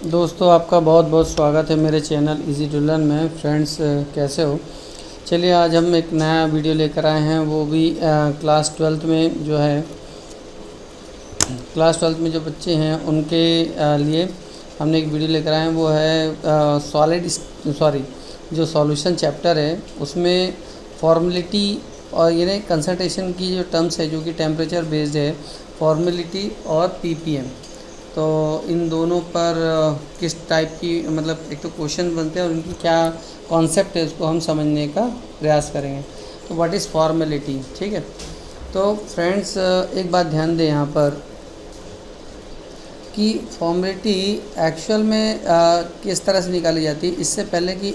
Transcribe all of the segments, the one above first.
दोस्तों आपका बहुत बहुत स्वागत है मेरे चैनल इजी टू लर्न में। फ्रेंड्स कैसे हो? चलिए आज हम एक नया वीडियो लेकर आए हैं, वो भी क्लास ट्वेल्थ में जो बच्चे हैं उनके लिए हमने एक वीडियो लेकर आए हैं। वो है जो सॉल्यूशन चैप्टर है उसमें फॉर्मेलिटी और ये कंसल्टेशन की जो टर्म्स है जो कि टेम्परेचर बेस्ड है, फॉर्मेलिटी और पीपीएम। तो इन दोनों पर किस टाइप की मतलब एक तो क्वेश्चन बनते हैं और उनकी क्या कॉन्सेप्ट है उसको हम समझने का प्रयास करेंगे। तो व्हाट इज़ फॉर्मेलिटी, ठीक है। तो फ्रेंड्स एक बात ध्यान दें यहाँ पर कि फॉर्मेलिटी एक्चुअल में किस तरह से निकाली जाती है। इससे पहले कि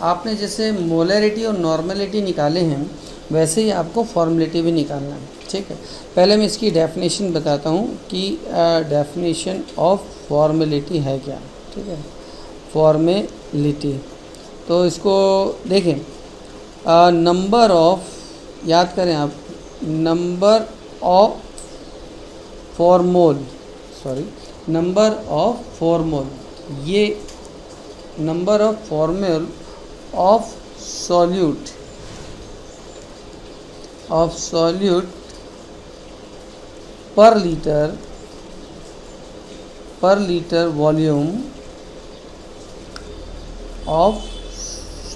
आपने जैसे मोलरिटी और नॉर्मलिटी निकाले हैं वैसे ही आपको फॉर्मेलिटी भी निकालना है, ठीक है। पहले मैं इसकी डेफिनेशन बताता हूँ कि डेफिनेशन ऑफ फॉर्मेलिटी है क्या, ठीक है। फॉर्मेलिटी तो इसको देखें, नंबर ऑफ, याद करें आप, नंबर ऑफ फॉर्मोल ये number of formula of solute per litre volume of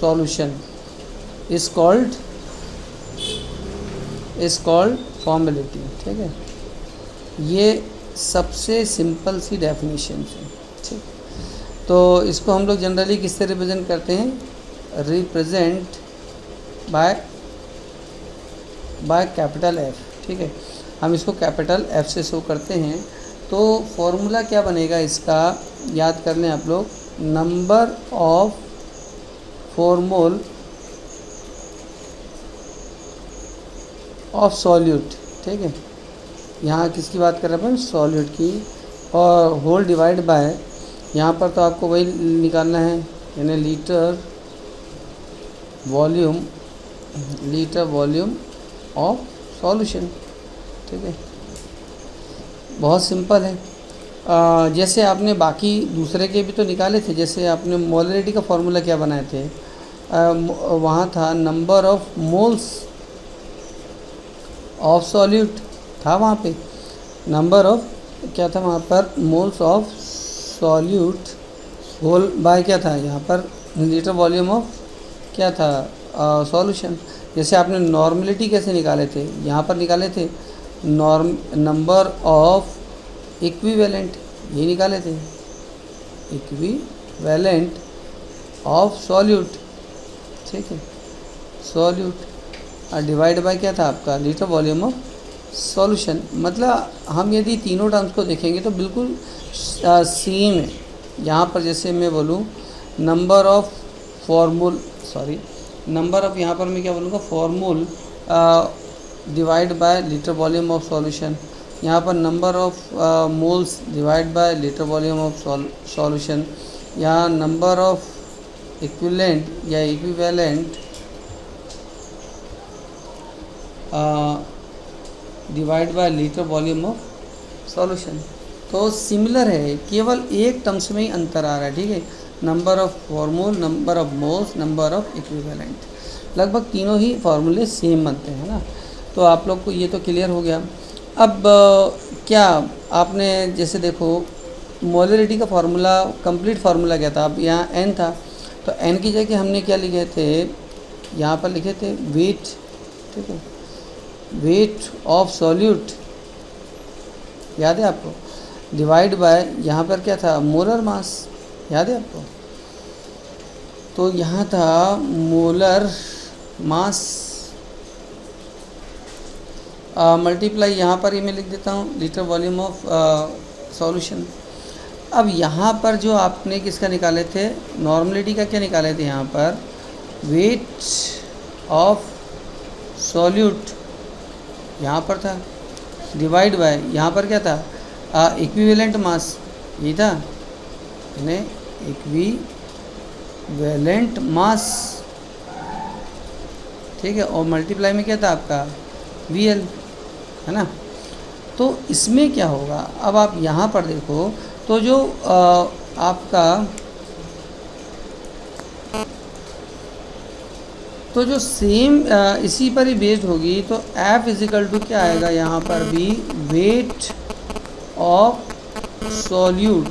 solution is called formality, ठीक है। ये सबसे सिंपल सी डेफिनेशन है, ठीक। तो इसको हम लोग जनरली किससे रिप्रेजेंट करते हैं? रिप्रेजेंट बाय कैपिटल एफ, ठीक है। हम इसको कैपिटल एफ से शो करते हैं। तो फॉर्मूला क्या बनेगा इसका, याद कर लें आप लोग, number of formula of solute, ठीक है। यहाँ किसकी बात कर रहे हैं अपन? सॉल्यूट की। और होल डिवाइड बाय, यहाँ पर तो आपको वही निकालना है, यानी लीटर वॉल्यूम ऑफ सॉल्यूशन, ठीक है। बहुत सिंपल है। जैसे आपने बाकी दूसरे के भी तो निकाले थे, जैसे आपने मोलरिटी का फॉर्मूला क्या बनाए थे, वहाँ था number of moles of solute, था वहाँ पे नंबर ऑफ, क्या था वहाँ पर, moles of solute whole by क्या था यहाँ पर, लीटर वॉल्यूम ऑफ क्या था, सॉल्यूशन। जैसे आपने नॉर्मलिटी कैसे निकाले थे, यहाँ पर निकाले थे नंबर ऑफ इक्विवेलेंट, ये निकाले थे इक्विवेलेंट ऑफ सॉल्यूट, ठीक है। सॉल्यूट डिवाइड बाय क्या था आपका, लीटर वॉल्यूम ऑफ सॉल्यूशन। मतलब हम यदि तीनों टर्म्स को देखेंगे तो बिल्कुल सेम है। यहाँ पर जैसे मैं बोलूँ नंबर ऑफ, यहाँ पर मैं क्या बोलूँगा, formula divide by litre volume of solution. यहाँ पर number of moles divide by litre volume of solution. यहाँ number of equivalent divide by litre volume of solution. तो सिमिलर है, केवल एक टर्म्स में ही अंतर आ रहा है, ठीक है। Number of फॉर्मूल, number of moles, number of equivalent, लगभग तीनों ही फार्मूले सेम बनते हैं ना। तो आप लोग को ये तो क्लियर हो गया। अब क्या आपने जैसे देखो मोलरिटी का फार्मूला, कंप्लीट फार्मूला क्या था, अब यहाँ n था तो n की जगह हमने क्या लिखे थे, यहाँ पर लिखे थे वेट, ठीक है, वेट ऑफ सॉल्यूट, याद है आपको, डिवाइड बाय यहाँ पर क्या था, मोलर मास, याद है आपको। तो यहाँ था मोलर मास मल्टीप्लाई, यहाँ पर ही मैं लिख देता हूँ लीटर वॉल्यूम ऑफ सॉल्यूशन। अब यहाँ पर जो आपने किसका निकाले थे, नॉर्मलिटी का क्या निकाले थे, यहाँ पर वेट ऑफ सॉल्यूट यहाँ पर था, डिवाइड बाय यहाँ पर क्या था, इक्विवेलेंट मास, ये था, यानी इक्विवेलेंट मास, ठीक है। और मल्टीप्लाई में क्या था आपका, VL, है ना। तो तो इसमें क्या होगा, अब आप यहाँ पर देखो तो जो आपका तो जो सेम इसी पर ही बेस्ड होगी, तो F इजिकल टू क्या आएगा यहाँ पर भी, weight of solute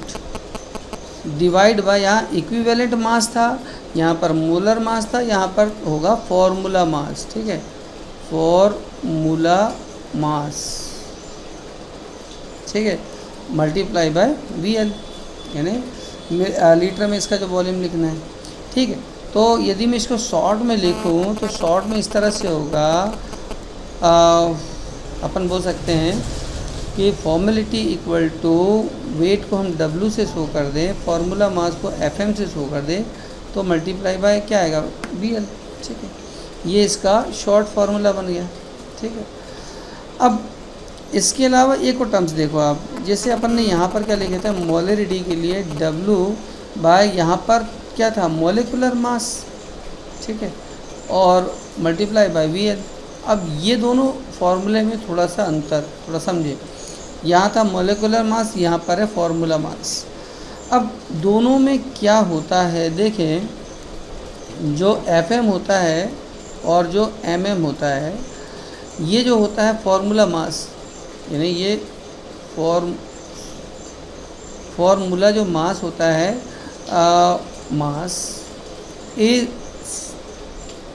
divide by, यहाँ इक्विवेलेंट मास था, यहाँ पर मोलर मास था, यहाँ पर होगा फॉर्मूला मास, ठीक है, फॉर्मूला मास, ठीक है, मल्टीप्लाई बाय VL, यानी लीटर में इसका जो वॉल्यूम लिखना है, ठीक है। तो यदि मैं इसको शॉर्ट में लिखूं तो शॉर्ट में इस तरह से होगा, अपन बोल सकते हैं कि फॉर्मेलिटी इक्वल टू वेट को हम W से शो कर दें, फार्मूला मास को FM से शो कर दें, तो मल्टीप्लाई बाय क्या आएगा, VL, ठीक है। ये इसका शॉर्ट फार्मूला बन गया, ठीक है। अब इसके अलावा एक और टर्म्स देखो आप, जैसे अपन ने यहाँ पर क्या लिखे थे, मोलरिटी के लिए W बाय यहाँ पर क्या था, मोलिकुलर मास, ठीक है, और मल्टीप्लाई बाय VL। अब ये दोनों फार्मूले में थोड़ा सा अंतर, थोड़ा समझे, यहाँ था मोलिकुलर मास, यहाँ पर है फार्मूला मास। अब दोनों में क्या होता है देखें, जो FM होता है और जो MM होता है, ये जो होता है फार्मूला मास, यानी ये फॉर्मूला जो मास होता है, mass is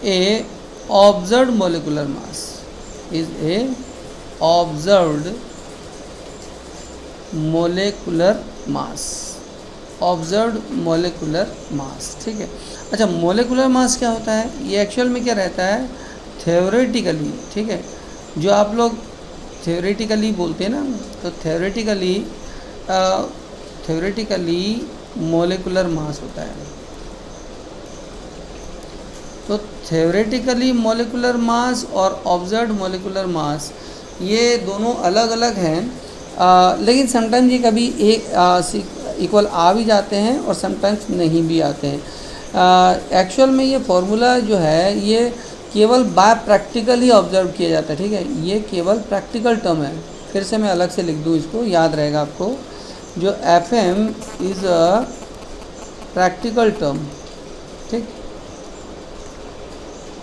a observed molecular mass, is a observed molecular mass, observed molecular mass, ठीक है। अच्छा, मोलिकुलर मास क्या होता है, ये एक्चुअल में क्या रहता है, थ्योरेटिकली, ठीक है, जो आप लोग थ्योरेटिकली बोलते हैं ना, तो थ्योरेटिकली मोलिकुलर मास होता है। तो थ्योरेटिकली मोलिकुलर मास और ऑब्जर्व्ड मोलिकुलर मास, ये दोनों अलग अलग हैं, लेकिन समटाइम्स ये कभी एक इक्वल आ भी जाते हैं और समटाइम्स नहीं भी आते हैं। एक्चुअल में ये फॉर्मूला जो है ये केवल बाय प्रैक्टिकल ही ऑब्जर्व किया जाता है, ठीक है, ये केवल प्रैक्टिकल टर्म है। फिर से मैं अलग से लिख दूँ इसको, याद रहेगा आपको, जो FM is a practical term, ठीक,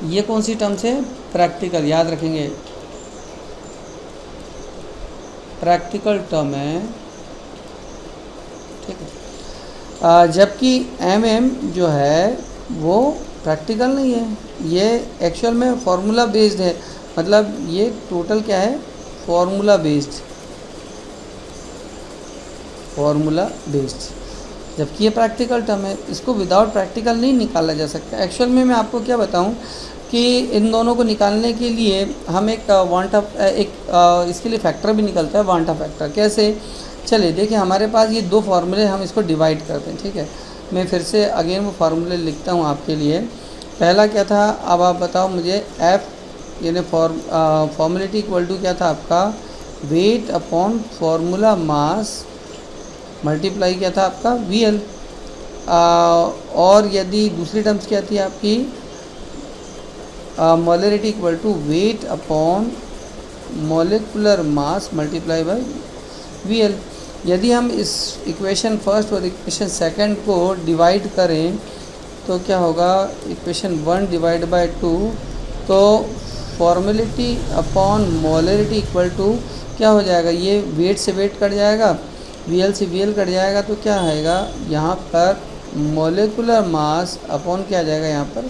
ये कौन सी टर्म से, प्रैक्टिकल, याद रखेंगे, प्रैक्टिकल टर्म है, ठीक है। जबकि MM जो है वो प्रैक्टिकल नहीं है, ये एक्चुअल में फार्मूला बेस्ड है, मतलब ये टोटल क्या है, फार्मूला बेस्ड, फार्मूला बेस्ड, जबकि ये प्रैक्टिकल टर्म है, इसको विदाउट प्रैक्टिकल नहीं निकाला जा सकता। एक्चुअल में मैं आपको क्या बताऊं कि इन दोनों को निकालने के लिए हम एक इसके लिए फैक्टर भी निकलता है, वांटा फैक्टर। कैसे, चलिए देखिए, हमारे पास ये दो फार्मूले, हम इसको डिवाइड करते हैं, ठीक है। मैं फिर से अगेन वो फार्मूले लिखता हूँ आपके लिए। पहला क्या था, अब आप बताओ मुझे, F यानी फॉर्मेलिटी इक्वल टू क्या था आपका, weight upon formula mass multiply क्या था आपका, VL। और यदि दूसरी टर्म्स क्या थी आपकी, molarity equal to weight upon molecular mass multiply by VL। यदि हम इस इक्वेशन फर्स्ट और इक्वेशन सेकंड को डिवाइड करें तो क्या होगा, इक्वेशन 1 डिवाइड बाय 2, तो formality upon molarity equal to क्या हो जाएगा, ये वेट से वेट कट जाएगा, VL से VL कट जाएगा, तो क्या आएगा यहाँ पर, मोलिकुलर मास अपॉन क्या आ जाएगा यहाँ पर,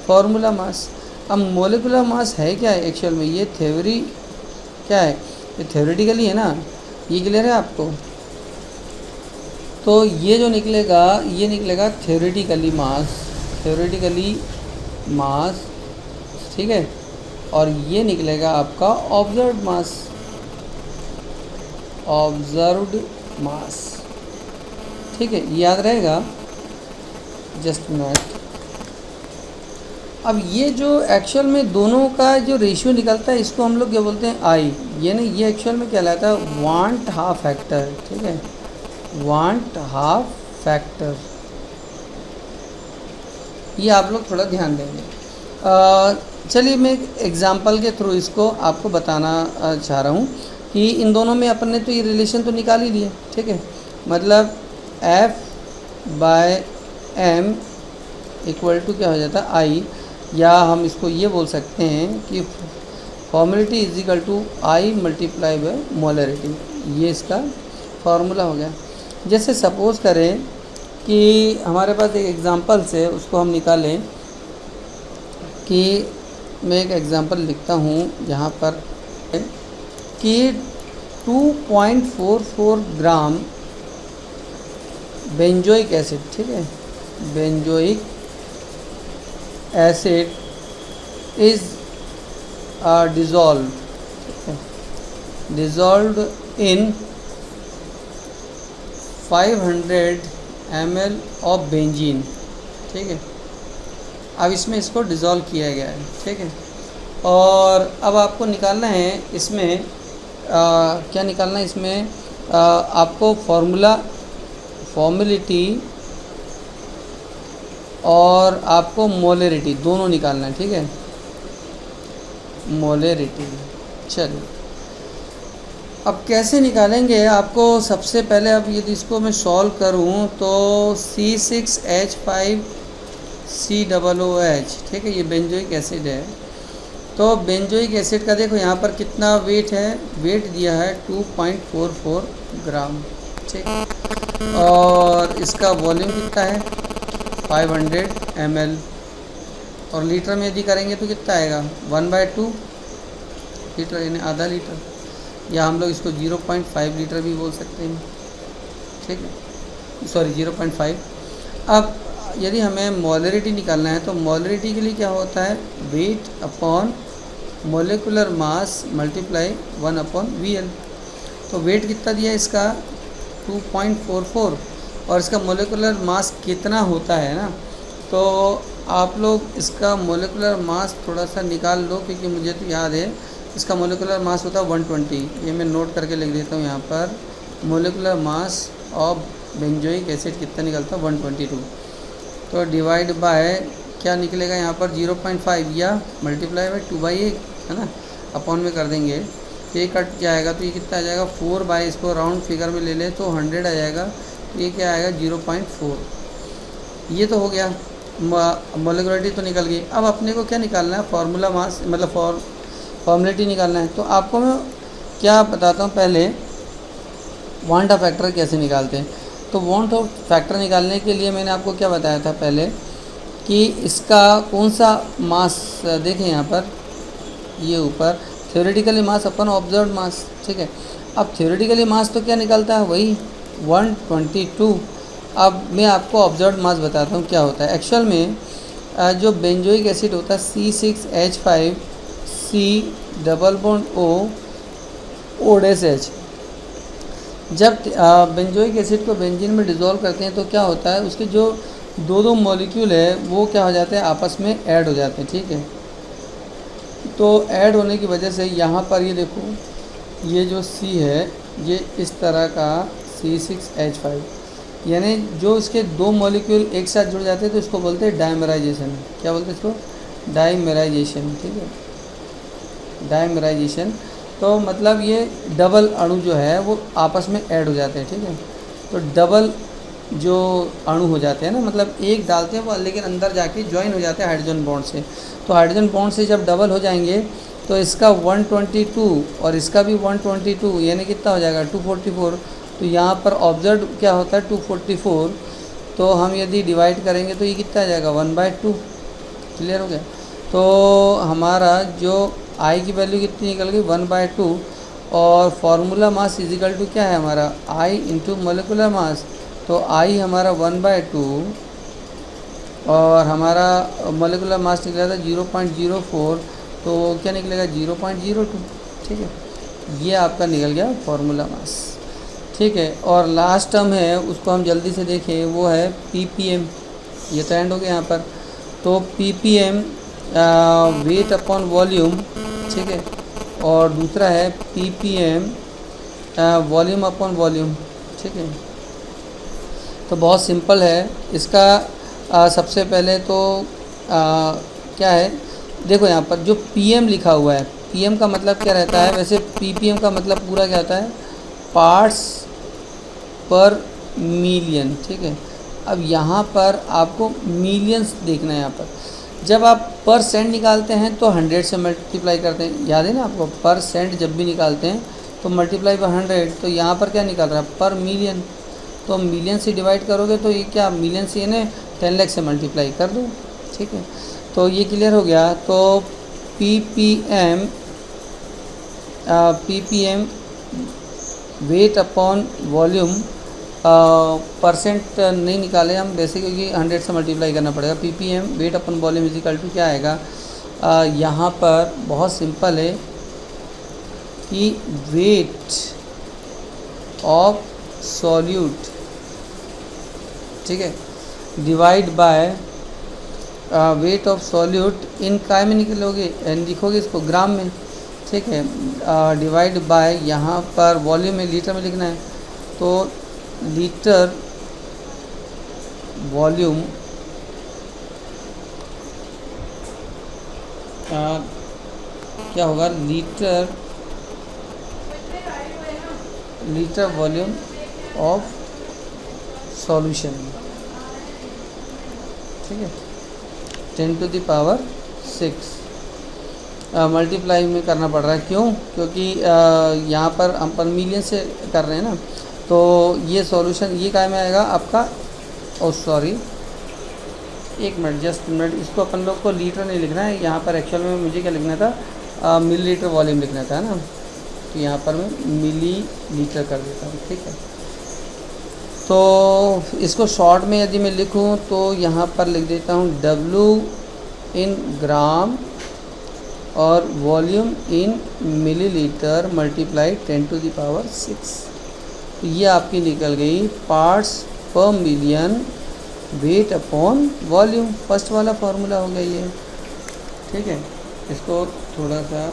फार्मूला मास। अब मोलिकुलर मास है क्या है एक्चुअल में, ये थ्योरी क्या है, ये थ्योरेटिकली है ना, ये क्लियर है आपको। तो ये जो निकलेगा, ये निकलेगा थ्योरेटिकली मास, ठीक है, और ये निकलेगा आपका ऑब्जर्व्ड मास, ठीक है, याद रहेगा, जस्ट मिनट। अब ये जो एक्चुअल में दोनों का जो रेशियो निकलता है, इसको हम लोग क्या बोलते हैं, I, यानी ये एक्चुअल में कहलाता है वांट हाफ फैक्टर, ठीक है, वांट हाफ फैक्टर, ये आप लोग थोड़ा ध्यान देंगे। चलिए मैं एक एग्जांपल के थ्रू इसको आपको बताना चाह रहा हूँ। कि इन दोनों में अपन ने तो ये रिलेशन तो निकाल ही लिया, ठीक है। मतलब F/m इक्वल टू क्या हो जाता है आई, या हम इसको ये बोल सकते हैं कि formality is equal to I multiply by molarity. ये इसका फार्मूला हो गया। जैसे सपोज़ करें कि हमारे पास एक एग्ज़ाम्पल्स है, उसको हम निकालें कि मैं एक एग्ज़ाम्पल लिखता हूँ जहाँ पर कि 2.44 ग्राम बेंजोइक एसिड, ठीक है, benzoic acid is dissolved in 500 ml of benzene, ठीक है। अब इसमें इसको डिज़ोल्व किया गया है, ठीक है। और अब आपको निकालना है इसमें क्या निकालना है इसमें आपको फॉर्मेलिटी और आपको मोलरिटी दोनों निकालना है, ठीक है, मोलरिटी। चलिए अब कैसे निकालेंगे, आपको सबसे पहले अब यदि इसको मैं सॉल्व करूं तो C6H5COOH, ठीक है, ये बेंजोइक एसिड है। तो बेंजोइक एसिड का देखो यहाँ पर कितना वेट है, वेट दिया है 2.44 ग्राम, ठीक, और इसका वॉल्यूम कितना है 500 ml, और लीटर में यदि करेंगे तो कितना आएगा 1/2 लीटर, यानी आधा लीटर, या हम लोग इसको 0.5 लीटर भी बोल सकते हैं, ठीक है, सॉरी 0.5। अब यदि हमें मोलरिटी निकालना है तो मोलरिटी के लिए क्या होता है, wait upon molecular mass multiply 1/VL। तो वेट कितना दिया इसका 2.44, और इसका मोलिकुलर मास कितना होता है ना, तो आप लोग इसका मोलिकुलर मास थोड़ा सा निकाल लो, क्योंकि मुझे तो याद है इसका मोलिकुलर मास होता है 120। ये मैं नोट करके लिख देता हूँ यहाँ पर, molecular mass of benzoic acid कितना निकलता है 122। तो डिवाइड बाय क्या निकलेगा यहाँ पर 0.5, या मल्टीप्लाई बाय 2/8, है ना, अपॉन में कर देंगे, ये कट जाएगा तो ये कितना आ जाएगा 4/, इसको राउंड फिगर में ले ले तो 100 आ जाएगा, तो ये क्या आएगा 0.4। ये तो हो गया, मोलिकुलरिटी तो निकल गई। अब अपने को क्या निकालना है, फार्मूला मास मतलब फॉर्मेलिटी निकालना है। तो आपको मैं क्या बताता हूँ, पहले वांट ऑफ फैक्टर कैसे निकालते हैं। तो वांट ऑफ फैक्टर निकालने के लिए मैंने आपको क्या बताया था पहले, कि इसका कौन सा मास, देखें यहाँ पर, ये ऊपर थ्योरेटिकली मास अपन ऑब्जर्व मास, ठीक है। अब थ्योरेटिकली मास तो क्या निकलता है, वही 122। अब मैं आपको ऑब्जर्व मास बताता हूँ क्या होता है। एक्चुअल में जो बेंजोइक एसिड होता है C6H5COOH, जब बेंजोइक एसिड को बेंजीन में डिज़ोल्व करते हैं तो क्या होता है, उसके जो दो मॉलिक्यूल है वो क्या हो जाते हैं, आपस में ऐड हो जाते हैं, ठीक है। तो ऐड होने की वजह से यहाँ पर ये देखो, ये जो C है ये इस तरह का C6H5, यानी जो इसके दो मॉलिक्यूल एक साथ जुड़ जाते हैं तो इसको बोलते हैं डाइमराइजेशन। क्या बोलते हैं इसको, डाइमराइजेशन, ठीक है, डाइमराइजेशन। तो मतलब ये डबल अणु जो है वो आपस में ऐड हो जाते हैं, ठीक है। तो डबल जो अणु हो जाते हैं ना, मतलब एक डालते हैं वो लेकिन अंदर जाके ज्वाइन हो जाते हैं हाइड्रोजन बॉन्ड से। तो हाइड्रोजन बॉन्ड से जब डबल हो जाएंगे तो इसका 122 और इसका भी 122, यानी कितना हो जाएगा 244। तो यहाँ पर ऑब्जर्व क्या होता है 244, तो हम यदि डिवाइड करेंगे तो ये कितना आ जाएगा 1/2। क्लियर हो गया। तो हमारा जो आई की वैल्यू कितनी निकल गई 1/2, और फार्मूला मास इजिकल टू क्या है हमारा आई इंटू मोलिकुलर मास। तो आई हमारा 1/2 और हमारा मोलिकुलर मास निकला था 0.04, तो क्या निकलेगा 0.02, ठीक है। ये आपका निकल गया फार्मूला मास, ठीक है। और लास्ट टर्म है उसको हम जल्दी से देखें, वो है ppm। ये तो एंड हो गया यहाँ पर। तो ppm वेट अपॉन वॉल्यूम, ठीक है, और दूसरा है ppm वॉल्यूम अपॉन वॉल्यूम, ठीक है। तो बहुत सिंपल है इसका। सबसे पहले तो क्या है, देखो यहाँ पर जो pm लिखा हुआ है, पीएम का मतलब क्या रहता है, वैसे पीपीएम का मतलब पूरा क्या होता है, पार्ट्स पर मिलियन, ठीक है। अब यहाँ पर आपको मिलियंस देखना है। यहाँ पर जब आप परसेंट निकालते हैं तो 100 से मल्टीप्लाई करते हैं, याद है ना आपको, परसेंट जब भी निकालते हैं तो मल्टीप्लाई बाय 100। तो यहाँ पर क्या निकाल रहा है, पर मिलियन, तो मिलियन से डिवाइड करोगे तो ये क्या, मिलियन से यानी 10 लाख से मल्टीप्लाई कर दो, ठीक है। तो ये क्लियर हो गया। तो ppm weight upon volume, percent नहीं निकाले हम वैसे, क्योंकि 100 से मल्टीप्लाई करना पड़ेगा। Ppm weight upon volume is equal to क्या आएगा, यहाँ पर बहुत सिंपल है कि वेट ऑफ सॉल्यूट, ठीक है, divide by weight of solute इन काय में निकलोगे, लिखोगे इसको ग्राम में, ठीक है, डिवाइड बाय यहाँ पर वॉल्यूम में लीटर में लिखना है, तो लीटर वॉल्यूम क्या होगा, लीटर वॉल्यूम ऑफ सॉल्यूशन, ठीक है, 10 टू द पावर 6 मल्टीप्लाई में करना पड़ रहा है। क्यों, क्योंकि यहाँ पर हम पर मिलियन से कर रहे हैं ना, तो ये सॉल्यूशन ये काय में आएगा आपका, ओ सॉरी एक मिनट, जस्ट मिनट, इसको अपन लोग को लीटर नहीं लिखना है, यहाँ पर एक्चुअल में मुझे क्या लिखना था, मिली लीटर वॉल्यूम लिखना था ना, तो यहाँ पर मैं मिली लीटर कर देता हूँ, ठीक है। तो इसको शॉर्ट में यदि मैं लिखूँ तो यहाँ पर लिख देता हूँ W इन ग्राम और volume in millilitre multiply 10 to the power 6। तो ये आपकी निकल गई parts per million weight upon volume, first वाला फार्मूला हो गया ये, ठीक है। इसको थोड़ा सा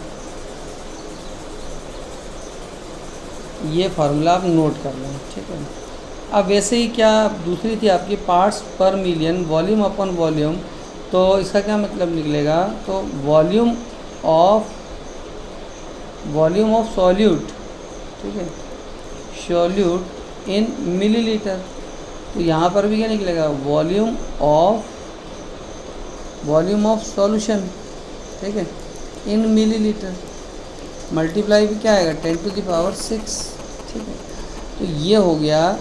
ये फार्मूला आप नोट कर लें, ठीक है। अब वैसे ही क्या दूसरी थी आपकी parts per million volume upon volume, तो इसका क्या मतलब निकलेगा, तो वॉल्यूम ऑफ सॉल्यूट, ठीक है, सॉल्यूट इन मिलीलीटर, तो यहाँ पर भी क्या निकलेगा, वॉल्यूम ऑफ सॉल्यूशन, ठीक है, इन मिलीलीटर, मल्टीप्लाई भी क्या आएगा 10 टू द पावर 6, ठीक है। तो ये हो गया।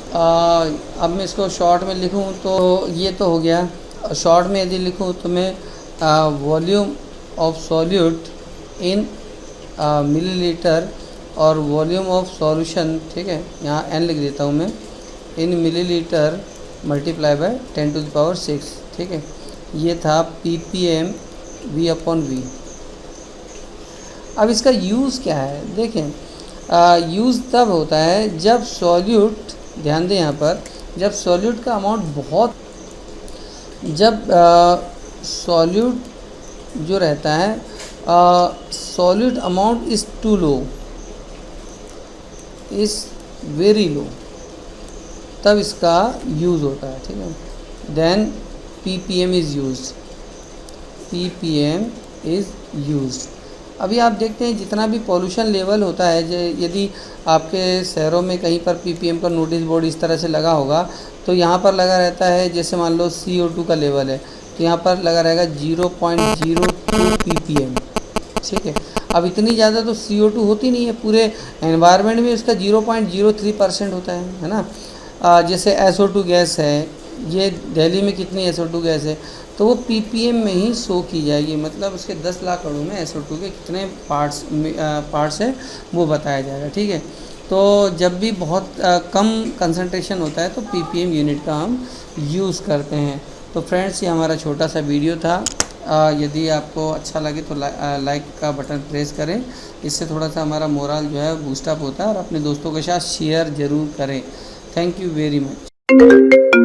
अब मैं इसको शॉर्ट में लिखूँ तो ये तो हो गया, शॉर्ट में यदि लिखूँ तो मैं volume of solute in millilitre और वॉल्यूम ऑफ सॉल्यूशन, ठीक है, यहाँ n लिख देता हूँ मैं, in millilitre multiply by 10 to the power 6, ठीक है। ये था ppm v अपॉन v। अब इसका यूज़ क्या है, देखें, यूज़ तब होता है जब सॉल्यूट, ध्यान दें यहाँ पर, जब सॉल्यूट का अमाउंट बहुत, जब सॉल्यूट जो रहता है, solute amount is too low, is very low, तब इसका यूज़ होता है, ठीक है। Then ppm is used, ppm is used. अभी आप देखते हैं जितना भी पॉल्यूशन लेवल होता है, यदि आपके शहरों में कहीं पर पीपीएम का नोटिस बोर्ड इस तरह से लगा होगा, तो यहाँ पर लगा रहता है, जैसे मान लो CO2 का लेवल है तो यहाँ पर लगा रहेगा 0.02 ppm, ठीक है। अब इतनी ज़्यादा तो CO2 होती नहीं है, पूरे एनवायरनमेंट में उसका 0.03% होता है ना। जैसे SO2 गैस है, ये दिल्ली में कितनी SO2 गैस है, तो वो ppm में ही शो की जाएगी, मतलब उसके 10 लाख अणु में SO2 के कितने पार्ट्स है वो बताया जाएगा, ठीक है। तो जब भी बहुत कम कंसंट्रेशन होता है तो ppm यूनिट का हम यूज़ करते हैं। तो फ्रेंड्स, ये हमारा छोटा सा वीडियो था। यदि आपको अच्छा लगे तो लाइक का बटन प्रेस करें, इससे थोड़ा सा हमारा मोरल जो है बूस्टअप होता है, और अपने दोस्तों के साथ शेयर ज़रूर करें। Thank you very much.